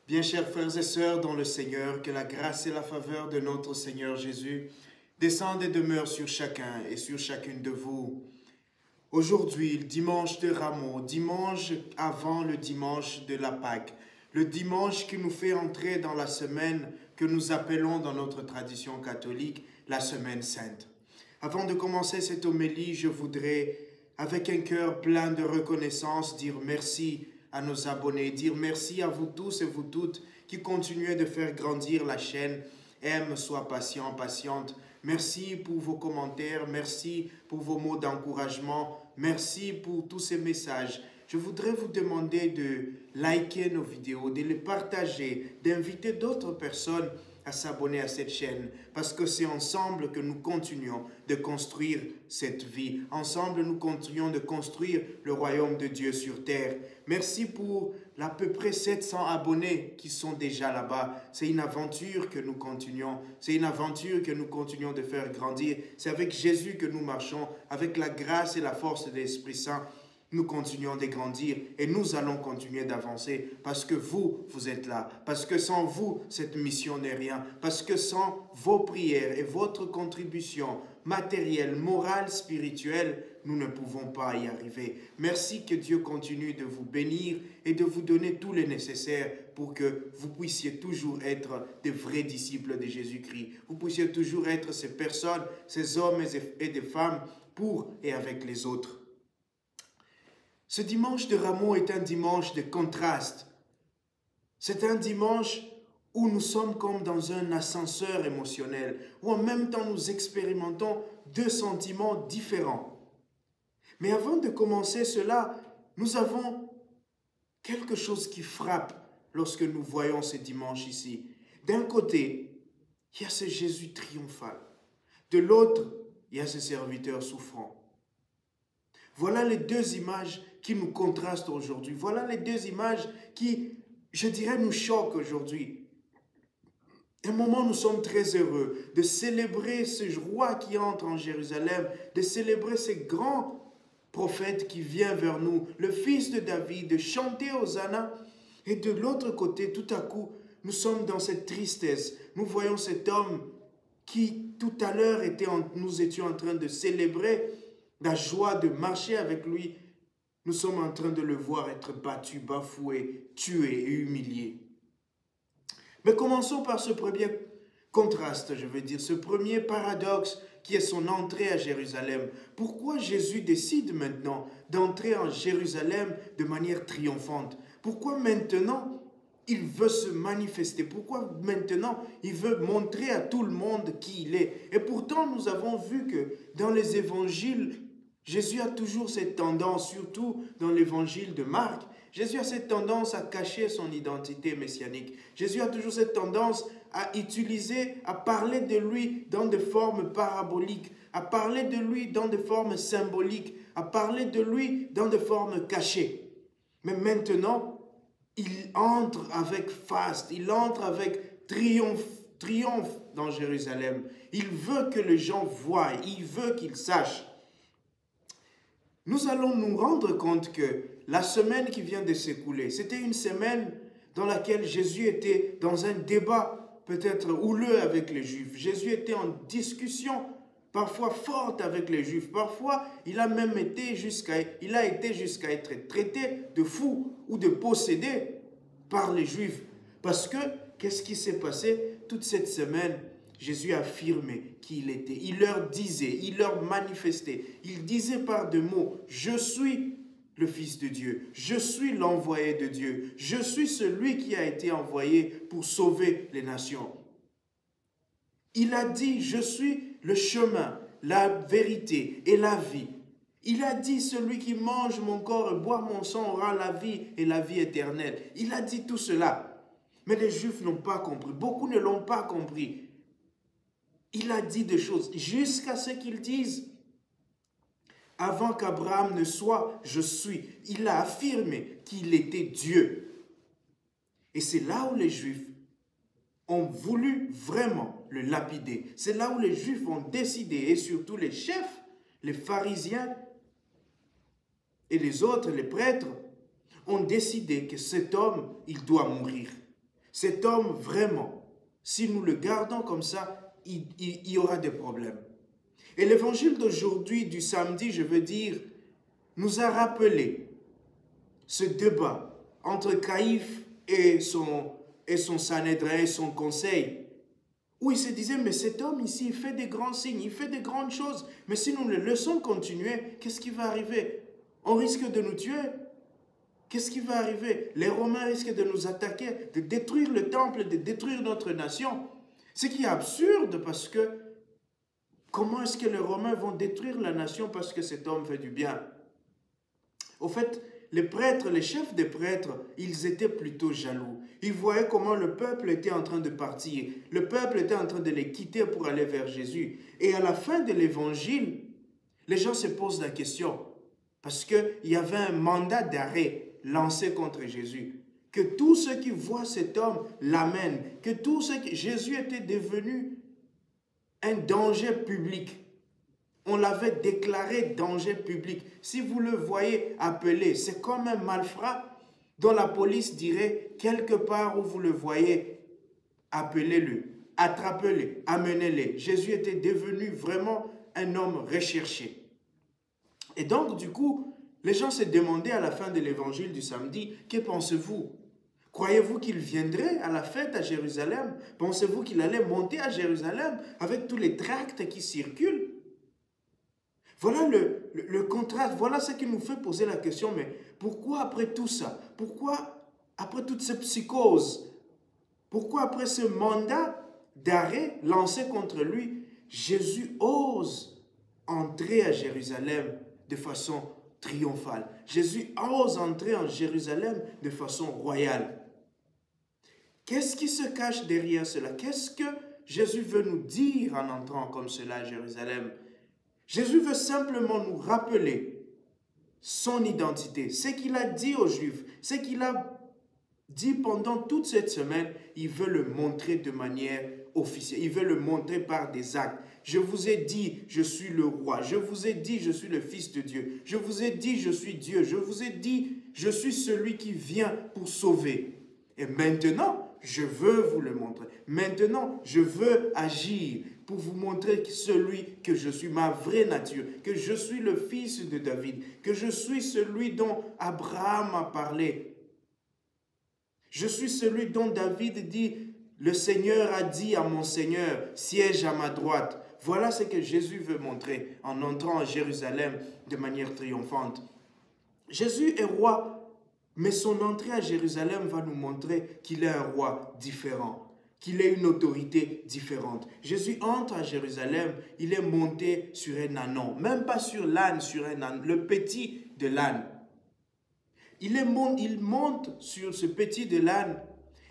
Bien chers frères et sœurs dans le Seigneur, que la grâce et la faveur de notre Seigneur Jésus descendent et demeurent sur chacun et sur chacune de vous. Aujourd'hui, le dimanche de Rameaux, dimanche avant le dimanche de la Pâque, le dimanche qui nous fait entrer dans la semaine que nous appelons dans notre tradition catholique la Semaine Sainte. Avant de commencer cette homélie, je voudrais, avec un cœur plein de reconnaissance, dire merci à nos abonnés, dire merci à vous tous et vous toutes qui continuez de faire grandir la chaîne. Aime, sois patient, patiente. Merci pour vos commentaires, merci pour vos mots d'encouragement, merci pour tous ces messages. Je voudrais vous demander de liker nos vidéos, de les partager, d'inviter d'autres personnes à s'abonner à cette chaîne, parce que c'est ensemble que nous continuons de construire cette vie. Ensemble, nous continuons de construire le royaume de Dieu sur terre. Merci pour à peu près 700 abonnés qui sont déjà là-bas. C'est une aventure que nous continuons. C'est une aventure que nous continuons de faire grandir. C'est avec Jésus que nous marchons, avec la grâce et la force de l'Esprit Saint. Nous continuons de grandir et nous allons continuer d'avancer parce que vous êtes là. Parce que sans vous, cette mission n'est rien. Parce que sans vos prières et votre contribution matérielle, morale, spirituelle, nous ne pouvons pas y arriver. Merci que Dieu continue de vous bénir et de vous donner tout le nécessaire pour que vous puissiez toujours être des vrais disciples de Jésus-Christ. Vous puissiez toujours être ces personnes, ces hommes et des femmes pour et avec les autres. Ce dimanche de Rameaux est un dimanche de contraste. C'est un dimanche où nous sommes comme dans un ascenseur émotionnel, où en même temps nous expérimentons deux sentiments différents. Mais avant de commencer cela, nous avons quelque chose qui frappe lorsque nous voyons ce dimanche ici. D'un côté, il y a ce Jésus triomphal. De l'autre, il y a ce serviteur souffrant. Voilà les deux images qui nous contrastent aujourd'hui. Voilà les deux images qui, je dirais, nous choquent aujourd'hui. Un moment, nous sommes très heureux de célébrer ce roi qui entre en Jérusalem, de célébrer ce grand prophète qui vient vers nous, le fils de David, de chanter Hosanna. Et de l'autre côté, tout à coup, nous sommes dans cette tristesse. Nous voyons cet homme qui, tout à l'heure, nous étions en train de célébrer la joie de marcher avec lui. Nous sommes en train de le voir être battu, bafoué, tué et humilié. Mais commençons par ce premier contraste, je veux dire, ce premier paradoxe qui est son entrée à Jérusalem. Pourquoi Jésus décide maintenant d'entrer en Jérusalem de manière triomphante? Pourquoi maintenant il veut se manifester? Pourquoi maintenant il veut montrer à tout le monde qui il est? Et pourtant, nous avons vu que dans les évangiles, Jésus a toujours cette tendance, surtout dans l'évangile de Marc, Jésus a cette tendance à cacher son identité messianique. Jésus a toujours cette tendance à parler de lui dans des formes paraboliques, à parler de lui dans des formes symboliques, à parler de lui dans des formes cachées. Mais maintenant, il entre avec faste, il entre avec triomphe dans Jérusalem. Il veut que les gens voient, il veut qu'ils sachent. Nous allons nous rendre compte que la semaine qui vient de s'écouler, c'était une semaine dans laquelle Jésus était dans un débat peut-être houleux avec les Juifs. Jésus était en discussion parfois forte avec les Juifs. Parfois, il a été jusqu'à être traité de fou ou de possédé par les Juifs. Parce que, qu'est-ce qui s'est passé toute cette semaine? Jésus affirmait qui il était. Il leur disait, il leur manifestait. Il disait par deux mots, « Je suis le Fils de Dieu. Je suis l'envoyé de Dieu. Je suis celui qui a été envoyé pour sauver les nations. » Il a dit, « Je suis le chemin, la vérité et la vie. » Il a dit, « Celui qui mange mon corps et boit mon sang aura la vie et la vie éternelle. » Il a dit tout cela. Mais les Juifs n'ont pas compris. Beaucoup ne l'ont pas compris. Il a dit des choses jusqu'à ce qu'ils disent « Avant qu'Abraham ne soit, je suis. » Il a affirmé qu'il était Dieu. Et c'est là où les Juifs ont voulu vraiment le lapider. C'est là où les Juifs ont décidé, et surtout les chefs, les pharisiens et les autres, les prêtres, ont décidé que cet homme, il doit mourir. Cet homme, vraiment, si nous le gardons comme ça, il y aura des problèmes. Et l'évangile d'aujourd'hui, du samedi, je veux dire, nous a rappelé ce débat entre Caïphe et son Sanhédrin, et son conseil, où il se disait, mais cet homme ici, il fait des grands signes, il fait des grandes choses, mais si nous le laissons continuer, qu'est-ce qui va arriver? On risque de nous tuer. Qu'est-ce qui va arriver? Les Romains risquent de nous attaquer, de détruire le temple, de détruire notre nation. Ce qui est absurde parce que comment est-ce que les Romains vont détruire la nation parce que cet homme fait du bien? Au fait, les prêtres, les chefs des prêtres, ils étaient plutôt jaloux. Ils voyaient comment le peuple était en train de partir. Le peuple était en train de les quitter pour aller vers Jésus. Et à la fin de l'évangile, les gens se posent la question. Parce qu'il y avait un mandat d'arrêt lancé contre Jésus. Que tous ceux qui voient cet homme l'amènent. Que tous ceux qui... Jésus était devenu un danger public. On l'avait déclaré danger public. Si vous le voyez appelé, c'est comme un malfrat dont la police dirait, quelque part où vous le voyez, appelez-le, attrapez-le, amenez-le. Jésus était devenu vraiment un homme recherché. Et donc, du coup, les gens se demandaient à la fin de l'évangile du samedi, que pensez-vous? Croyez-vous qu'il viendrait à la fête à Jérusalem? Pensez-vous qu'il allait monter à Jérusalem avec tous les tracts qui circulent? Voilà le contraste, voilà ce qui nous fait poser la question, mais pourquoi après tout ça? Pourquoi après toute cette psychose? Pourquoi après ce mandat d'arrêt lancé contre lui, Jésus ose entrer à Jérusalem de façon triomphale? Jésus ose entrer en Jérusalem de façon royale. Qu'est-ce qui se cache derrière cela? Qu'est-ce que Jésus veut nous dire en entrant comme cela à Jérusalem? Jésus veut simplement nous rappeler son identité, ce qu'il a dit aux Juifs, ce qu'il a dit pendant toute cette semaine, il veut le montrer de manière officielle, il veut le montrer par des actes. Je vous ai dit, je suis le roi, je vous ai dit, je suis le Fils de Dieu, je vous ai dit, je suis Dieu, je vous ai dit, je suis celui qui vient pour sauver. Et maintenant, je veux vous le montrer. Maintenant, je veux agir pour vous montrer celui que je suis, ma vraie nature, que je suis le fils de David, que je suis celui dont Abraham a parlé. Je suis celui dont David dit, le Seigneur a dit à mon Seigneur, siège à ma droite. Voilà ce que Jésus veut montrer en entrant à Jérusalem de manière triomphante. Jésus est roi. Mais son entrée à Jérusalem va nous montrer qu'il est un roi différent, qu'il est une autorité différente. Jésus entre à Jérusalem, il est monté sur un ânon, même pas sur l'âne, sur un âne, le petit de l'âne. Il monte sur ce petit de l'âne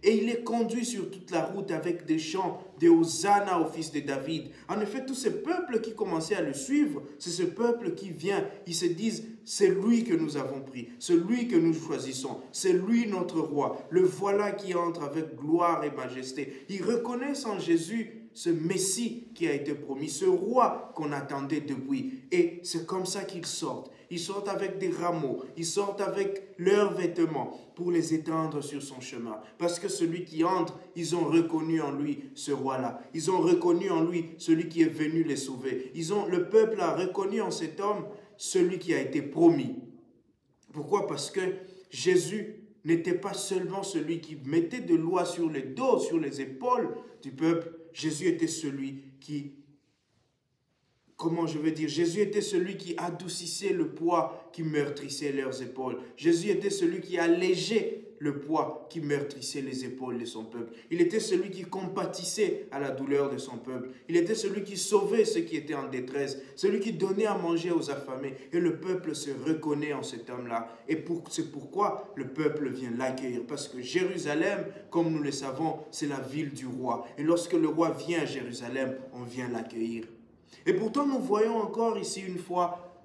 et il est conduit sur toute la route avec des chants de Hosanna au fils de David. En effet, tous ces peuples qui commençaient à le suivre, c'est ce peuple qui vient, ils se disent, c'est lui que nous avons pris, c'est lui que nous choisissons, c'est lui notre roi. Le voilà qui entre avec gloire et majesté. Ils reconnaissent en Jésus ce Messie qui a été promis, ce roi qu'on attendait depuis. Et c'est comme ça qu'ils sortent. Ils sortent avec des rameaux, ils sortent avec leurs vêtements pour les étendre sur son chemin. Parce que celui qui entre, ils ont reconnu en lui ce roi-là. Ils ont reconnu en lui celui qui est venu les sauver. Le peuple a reconnu en cet homme celui qui a été promis. Pourquoi? Parce que Jésus n'était pas seulement celui qui mettait de l'oie sur les dos, sur les épaules du peuple. Jésus était celui qui... Jésus était celui qui adoucissait le poids qui meurtrissait leurs épaules. Jésus était celui qui allégeait le poids qui meurtrissait les épaules de son peuple. Il était celui qui compatissait à la douleur de son peuple. Il était celui qui sauvait ceux qui étaient en détresse, celui qui donnait à manger aux affamés. Et le peuple se reconnaît en cet homme-là. Et c'est pourquoi le peuple vient l'accueillir. Parce que Jérusalem, comme nous le savons, c'est la ville du roi. Et lorsque le roi vient à Jérusalem, on vient l'accueillir. Et pourtant, nous voyons encore ici une fois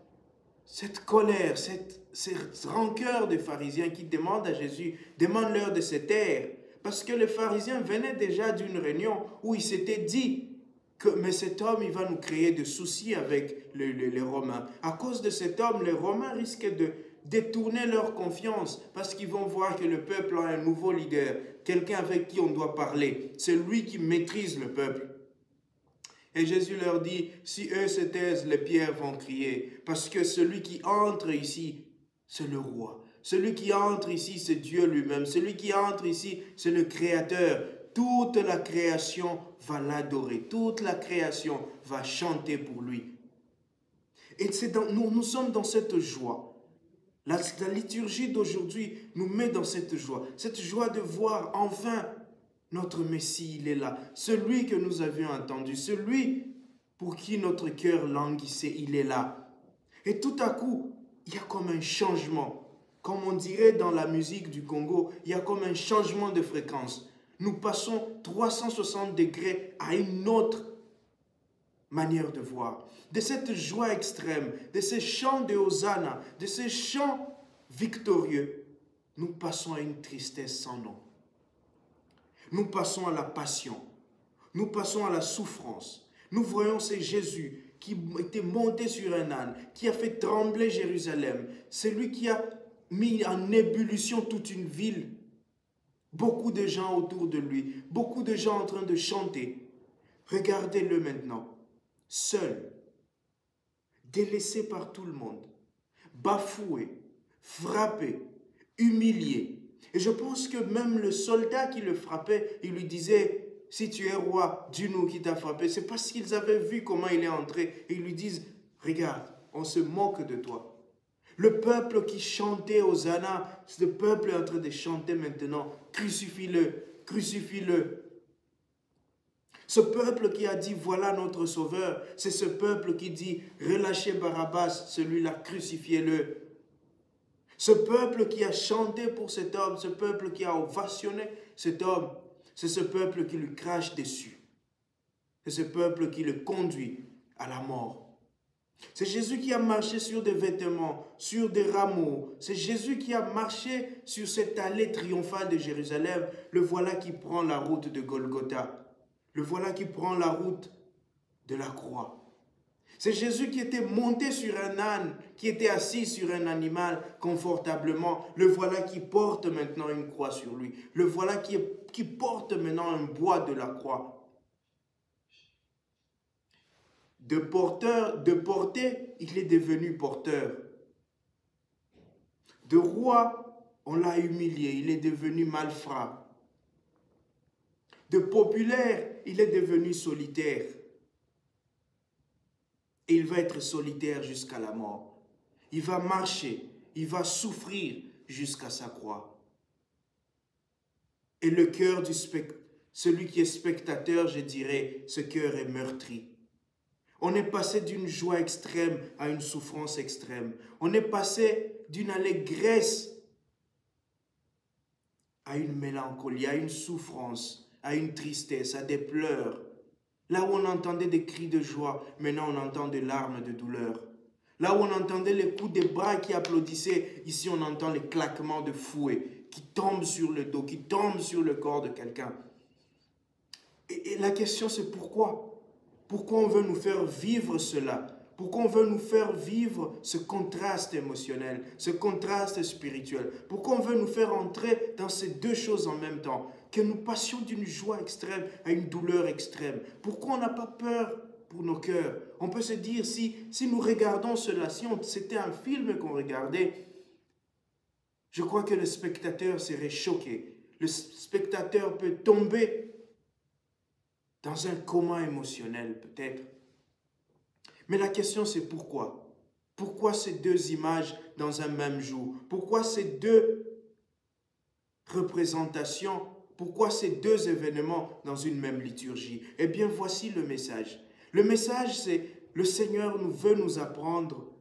cette colère, cette rancœur des pharisiens qui demandent à Jésus, demandent-leur de se taire. Parce que les pharisiens venaient déjà d'une réunion où ils s'étaient dit que mais cet homme, il va nous créer des soucis avec les Romains. À cause de cet homme, les Romains risquent détourner leur confiance parce qu'ils vont voir que le peuple a un nouveau leader, quelqu'un avec qui on doit parler. C'est lui qui maîtrise le peuple. Et Jésus leur dit, si eux se taisent, les pierres vont crier. Parce que celui qui entre ici, c'est le roi. Celui qui entre ici, c'est Dieu lui-même. Celui qui entre ici, c'est le Créateur. Toute la création va l'adorer. Toute la création va chanter pour lui. Et nous sommes dans cette joie. La liturgie d'aujourd'hui nous met dans cette joie de voir enfin notre Messie, il est là. Celui que nous avions entendu, celui pour qui notre cœur languissait, il est là. Et tout à coup, il y a comme un changement. Comme on dirait dans la musique du Congo, il y a comme un changement de fréquence. Nous passons 360 degrés à une autre manière de voir. De cette joie extrême, de ces chants de Hosanna, de ces chants victorieux, nous passons à une tristesse sans nom. Nous passons à la passion. Nous passons à la souffrance. Nous voyons c'est Jésus qui était monté sur un âne, qui a fait trembler Jérusalem. C'est lui qui a mis en ébullition toute une ville. Beaucoup de gens autour de lui, beaucoup de gens en train de chanter. Regardez-le maintenant. Seul, délaissé par tout le monde, bafoué, frappé, humilié. Et je pense que même le soldat qui le frappait, il lui disait, si tu es roi, dis-nous qui t'a frappé. C'est parce qu'ils avaient vu comment il est entré. Et ils lui disent, regarde, on se moque de toi. Le peuple qui chantait Hosanna, ce peuple est en train de chanter maintenant, crucifie-le, crucifie-le. Ce peuple qui a dit, voilà notre sauveur, c'est ce peuple qui dit, relâchez Barabbas, celui-là, crucifiez-le. Ce peuple qui a chanté pour cet homme, ce peuple qui a ovationné cet homme, c'est ce peuple qui lui crache dessus. C'est ce peuple qui le conduit à la mort. C'est Jésus qui a marché sur des vêtements, sur des rameaux. C'est Jésus qui a marché sur cette allée triomphale de Jérusalem. Le voilà qui prend la route de Golgotha. Le voilà qui prend la route de la croix. C'est Jésus qui était monté sur un âne, qui était assis sur un animal confortablement. Le voilà qui porte maintenant une croix sur lui. Le voilà qui porte maintenant un bois de la croix. De porter, il est devenu porteur. De roi, on l'a humilié, il est devenu malfrat. De populaire, il est devenu solitaire. Et il va être solitaire jusqu'à la mort. Il va marcher, il va souffrir jusqu'à sa croix. Et le cœur du celui qui est spectateur, je dirais, ce cœur est meurtri. On est passé d'une joie extrême à une souffrance extrême. On est passé d'une allégresse à une mélancolie, à une souffrance, à une tristesse, à des pleurs. Là où on entendait des cris de joie, maintenant on entend des larmes de douleur. Là où on entendait les coups de bras qui applaudissaient, ici on entend les claquements de fouet qui tombent sur le dos, qui tombent sur le corps de quelqu'un. Et la question c'est pourquoi? Pourquoi on veut nous faire vivre cela? Pourquoi on veut nous faire vivre ce contraste émotionnel, ce contraste spirituel? Pourquoi on veut nous faire entrer dans ces deux choses en même temps? Que nous passions d'une joie extrême à une douleur extrême. Pourquoi on n'a pas peur pour nos cœurs? On peut se dire, si nous regardons cela, si c'était un film qu'on regardait, je crois que le spectateur serait choqué. Le spectateur peut tomber dans un coma émotionnel, peut-être. Mais la question, c'est pourquoi? Pourquoi ces deux images dans un même jour? Pourquoi ces deux représentations? Pourquoi ces deux événements dans une même liturgie? Eh bien, voici le message. Le message, c'est le Seigneur veut nous apprendre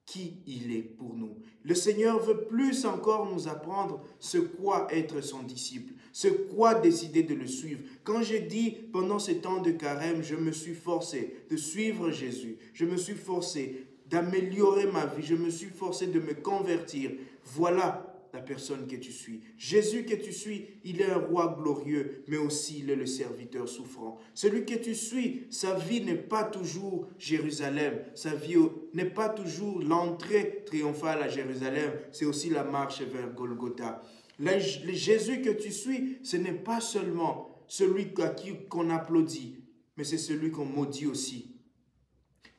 qui il est pour nous. Le Seigneur veut plus encore nous apprendre ce quoi être son disciple, ce quoi décider de le suivre. Quand j'ai dit pendant ces temps de carême, je me suis forcé de suivre Jésus, je me suis forcé d'améliorer ma vie, je me suis forcé de me convertir. Voilà la personne que tu suis. Jésus que tu suis, il est un roi glorieux, mais aussi il est le serviteur souffrant. Celui que tu suis, sa vie n'est pas toujours Jérusalem. Sa vie n'est pas toujours l'entrée triomphale à Jérusalem. C'est aussi la marche vers Golgotha. Le Jésus que tu suis, ce n'est pas seulement celui à qui qu'on applaudit, mais c'est celui qu'on maudit aussi.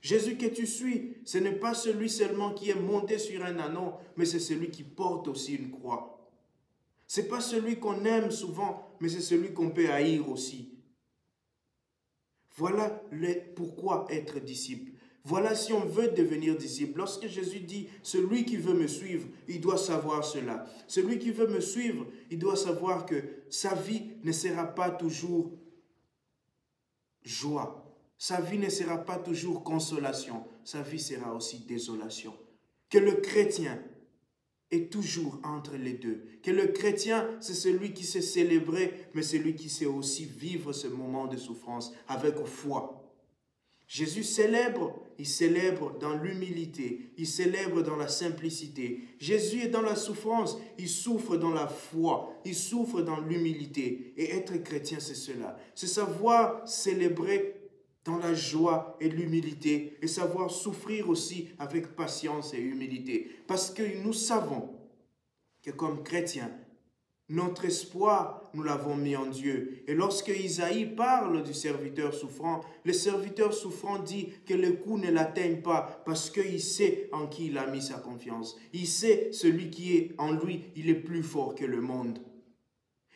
Jésus que tu suis, ce n'est pas celui seulement qui est monté sur un ânon, mais c'est celui qui porte aussi une croix. Ce n'est pas celui qu'on aime souvent, mais c'est celui qu'on peut haïr aussi. Voilà pourquoi être disciple. Voilà si on veut devenir disciple. Lorsque Jésus dit, celui qui veut me suivre, il doit savoir cela. Celui qui veut me suivre, il doit savoir que sa vie ne sera pas toujours joie. Sa vie ne sera pas toujours consolation. Sa vie sera aussi désolation. Que le chrétien est toujours entre les deux. Que le chrétien, c'est celui qui sait célébrer, mais celui qui sait aussi vivre ce moment de souffrance avec foi. Jésus célèbre, il célèbre dans l'humilité, il célèbre dans la simplicité. Jésus est dans la souffrance, il souffre dans la foi, il souffre dans l'humilité. Et être chrétien, c'est cela. C'est savoir célébrer dans la joie et l'humilité et savoir souffrir aussi avec patience et humilité. Parce que nous savons que comme chrétiens, notre espoir, nous l'avons mis en Dieu. Et lorsque Isaïe parle du serviteur souffrant, le serviteur souffrant dit que le coup ne l'atteigne pas parce qu'il sait en qui il a mis sa confiance. Il sait celui qui est en lui, il est plus fort que le monde.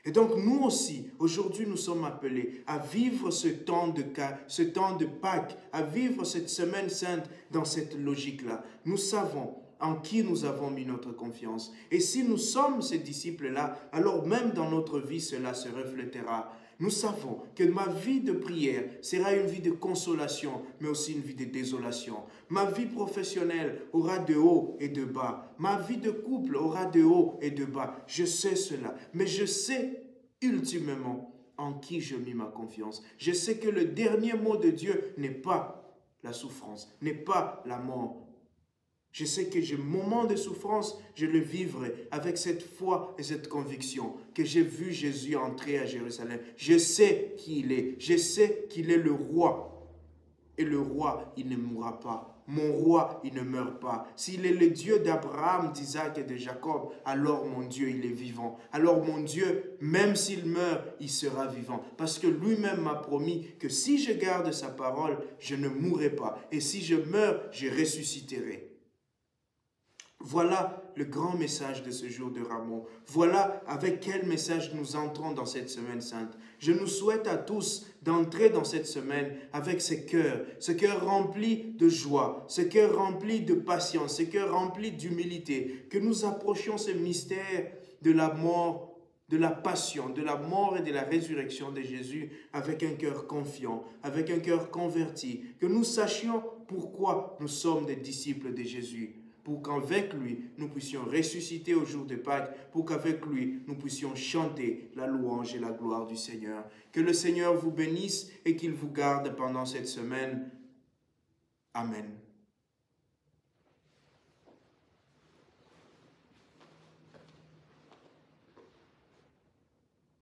Et donc nous aussi, aujourd'hui nous sommes appelés à vivre ce temps de Pâques, à vivre cette semaine sainte dans cette logique-là. Nous savons en qui nous avons mis notre confiance. Et si nous sommes ces disciples-là, alors même dans notre vie, cela se reflétera. Nous savons que ma vie de prière sera une vie de consolation, mais aussi une vie de désolation. Ma vie professionnelle aura de hauts et de bas. Ma vie de couple aura de hauts et de bas. Je sais cela, mais je sais ultimement en qui je mis ma confiance. Je sais que le dernier mot de Dieu n'est pas la souffrance, n'est pas la mort. Je sais que ce moment de souffrance, je le vivrai avec cette foi et cette conviction que j'ai vu Jésus entrer à Jérusalem. Je sais qui il est. Je sais qu'il est le roi. Et le roi, il ne mourra pas. Mon roi, il ne meurt pas. S'il est le Dieu d'Abraham, d'Isaac et de Jacob, alors mon Dieu, il est vivant. Alors mon Dieu, même s'il meurt, il sera vivant. Parce que lui-même m'a promis que si je garde sa parole, je ne mourrai pas. Et si je meurs, je ressusciterai. Voilà le grand message de ce jour de Ramon. Voilà avec quel message nous entrons dans cette semaine sainte. Je nous souhaite à tous d'entrer dans cette semaine avec ce cœur rempli de joie, ce cœur rempli de patience, ce cœur rempli d'humilité, que nous approchions ce mystère de la mort, de la passion, de la mort et de la résurrection de Jésus avec un cœur confiant, avec un cœur converti, que nous sachions pourquoi nous sommes des disciples de Jésus. Pour qu'avec lui, nous puissions ressusciter au jour de Pâques, pour qu'avec lui, nous puissions chanter la louange et la gloire du Seigneur. Que le Seigneur vous bénisse et qu'il vous garde pendant cette semaine. Amen.